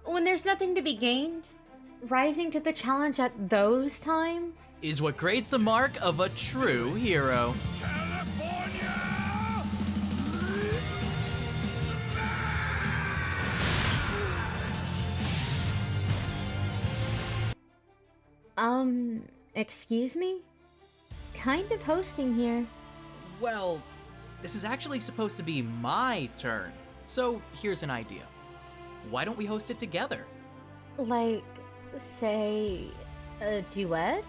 When there's nothing to be gained, rising to the challenge at those times is what grades the mark of a true hero. Excuse me? Kind of hosting here. Well, this is actually supposed to be my turn, so here's an idea. Why don't we host it together? Like, say, a duet?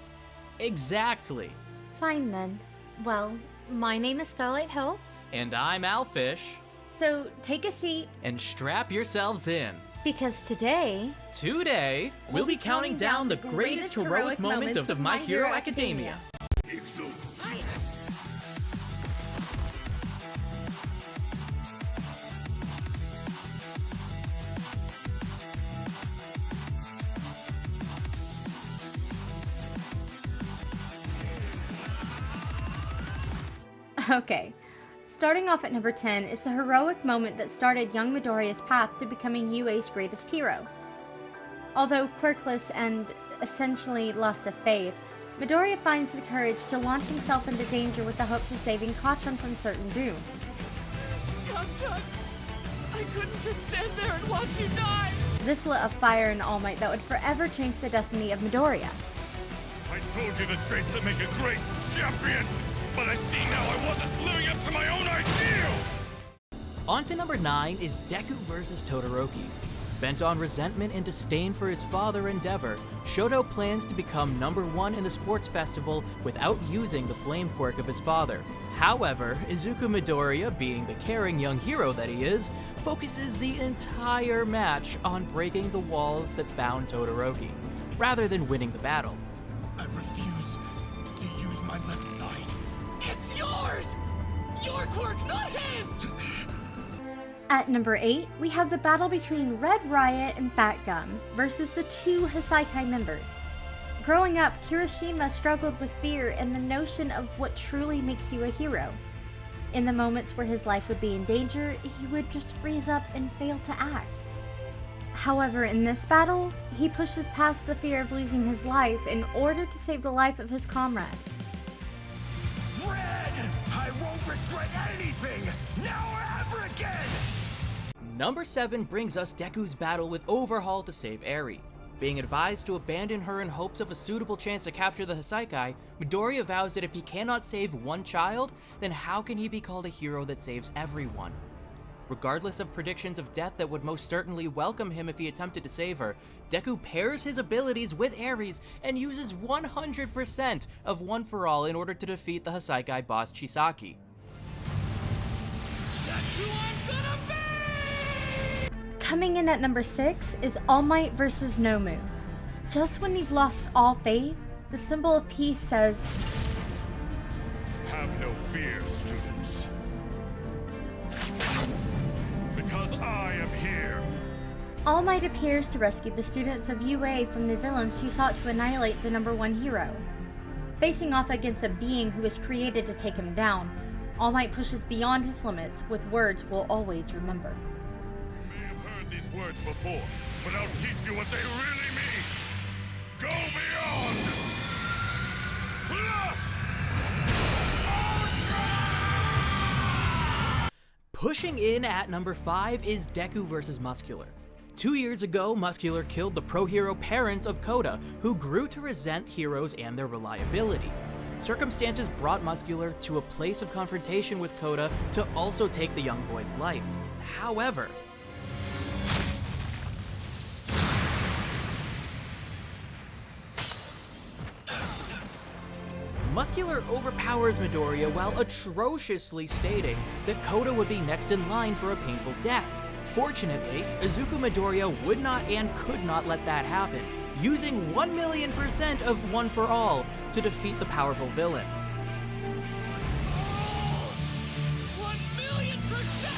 Exactly. Fine then. Well, my name is Starlight Ho. And I'm ALFISH. So take a seat. And strap yourselves in. Because today, we'll be counting down the greatest heroic moments of My Hero Academia. Okay. Starting off at number 10 is the heroic moment that started young Midoriya's path to becoming UA's greatest hero. Although quirkless and essentially lost of faith, Midoriya finds the courage to launch himself into danger with the hopes of saving Kacchan from certain doom. Kacchan! I couldn't just stand there and watch you die! This lit a fire in All Might that would forever change the destiny of Midoriya. I told you the traits that make a great champion! But I see now I wasn't living up to my own ideal! On to number 9 is Deku vs. Todoroki. Bent on resentment and disdain for his father Endeavor, Shoto plans to become number 1 in the sports festival without using the flame quirk of his father. However, Izuku Midoriya, being the caring young hero that he is, focuses the entire match on breaking the walls that bound Todoroki, rather than winning the battle. I refuse to use my left side. It's yours! Your quirk, not his! At number 8, we have the battle between Red Riot and Fat Gum versus the two Hisaikai members. Growing up, Kirishima struggled with fear and the notion of what truly makes you a hero. In the moments where his life would be in danger, he would just freeze up and fail to act. However, in this battle, he pushes past the fear of losing his life in order to save the life of his comrade. Red! I won't regret anything! Now or ever again! Number 7 brings us Deku's battle with Overhaul to save Eri. Being advised to abandon her in hopes of a suitable chance to capture the Hisaikai, Midoriya vows that if he cannot save one child, then how can he be called a hero that saves everyone? Regardless of predictions of death that would most certainly welcome him if he attempted to save her, Deku pairs his abilities with Eri's and uses 100% of One For All in order to defeat the Hisaikai boss Chisaki. That's who I'm gonna be! Coming in at number 6 is All Might vs. Nomu. Just when you've lost all faith, the symbol of peace says, Have no fear, students. Because I am here. All Might appears to rescue the students of UA from the villains who sought to annihilate the number 1 hero. Facing off against a being who was created to take him down, All Might pushes beyond his limits with words we'll always remember. You may have heard these words before, but I'll teach you what they really mean. Go beyond! Plus! Pushing in at number 5 is Deku vs. Muscular. 2 years ago, Muscular killed the pro-hero parents of KOTA, who grew to resent heroes and their reliability. Circumstances brought Muscular to a place of confrontation with KOTA to also take the young boy's life. However, Muscular overpowers Midoriya while atrociously stating that KOTA would be next in line for a painful death. Fortunately, Izuku Midoriya would not and could not let that happen, using 1,000,000% of One For All to defeat the powerful villain. 1,000,000%!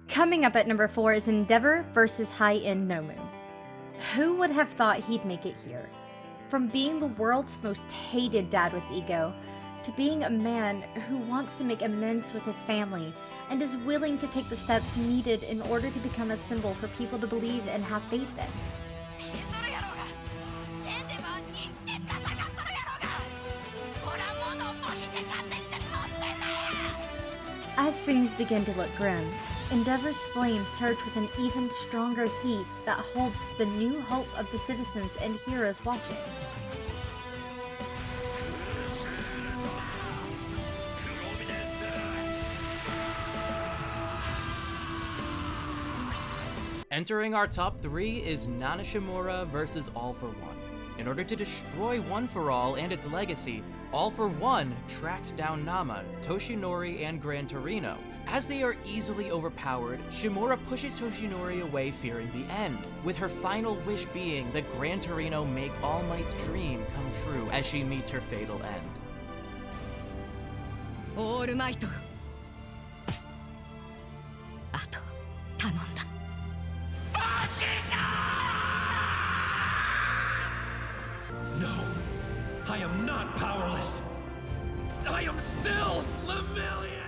Coming up at number 4 is Endeavor vs. High-End Nomu. Who would have thought he'd make it here? From being the world's most hated dad with ego, to being a man who wants to make amends with his family and is willing to take the steps needed in order to become a symbol for people to believe and have faith in. As things begin to look grim, Endeavor's flames surge with an even stronger heat that holds the new hope of the citizens and heroes watching. Entering our top 3 is Nana Shimura versus All for One. In order to destroy One for All and its legacy, All for One tracks down Nama, Toshinori, and Gran Torino. As they are easily overpowered, Shimura pushes Toshinori away, fearing the end, with her final wish being that Gran Torino make All Might's dream come true as she meets her fatal end. All Might. あと頼んだ。No, I am not powerless. I am still Lemillion!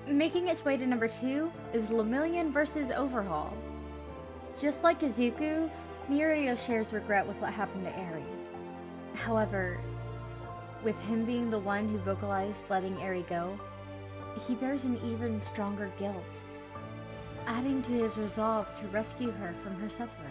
Making its way to number 2 is LEMILLION vs. Overhaul. Just like Izuku, Mirio shares regret with what happened to Eri. However, with him being the one who vocalized letting Eri go, he bears an even stronger guilt, adding to his resolve to rescue her from her suffering.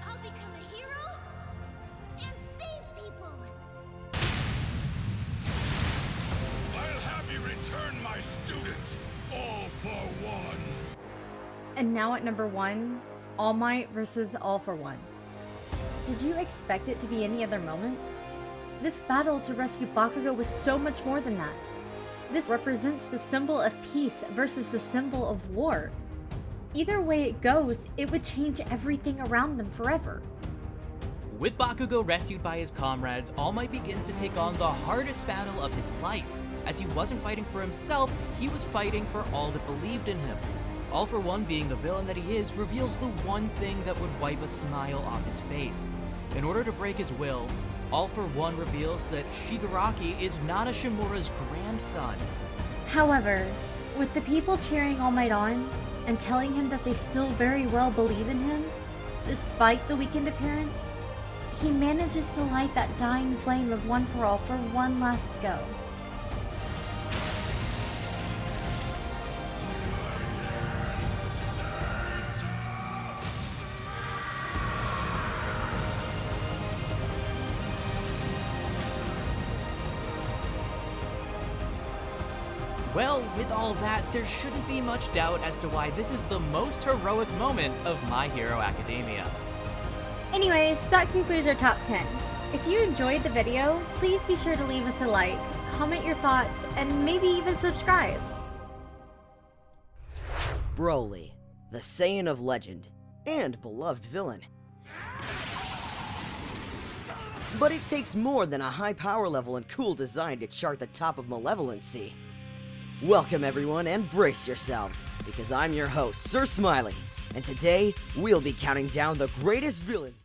I'll become a hero and save people. I'll have you return my student, All for One. And now at number 1, All Might vs. All for One. Did you expect it to be any other moment? This battle to rescue Bakugo was so much more than that. This represents the symbol of peace versus the symbol of war. Either way it goes, it would change everything around them forever. With Bakugo rescued by his comrades, All Might begins to take on the hardest battle of his life. As he wasn't fighting for himself, he was fighting for all that believed in him. All for One, being the villain that he is, reveals the one thing that would wipe a smile off his face. In order to break his will, All for One reveals that Shigaraki is Nana Shimura's grandson. However, with the people cheering All Might on and telling him that they still very well believe in him, despite the weakened appearance, he manages to light that dying flame of One for All for one last go. Well, with all that, there shouldn't be much doubt as to why this is the most heroic moment of My Hero Academia. Anyways, that concludes our top 10. If you enjoyed the video, please be sure to leave us a like, comment your thoughts, and maybe even subscribe. Broly, the Saiyan of legend, and beloved villain. But it takes more than a high power level and cool design to chart the top of malevolency. Welcome everyone, and brace yourselves, because I'm your host, Sir Smiley, and today we'll be counting down the greatest villains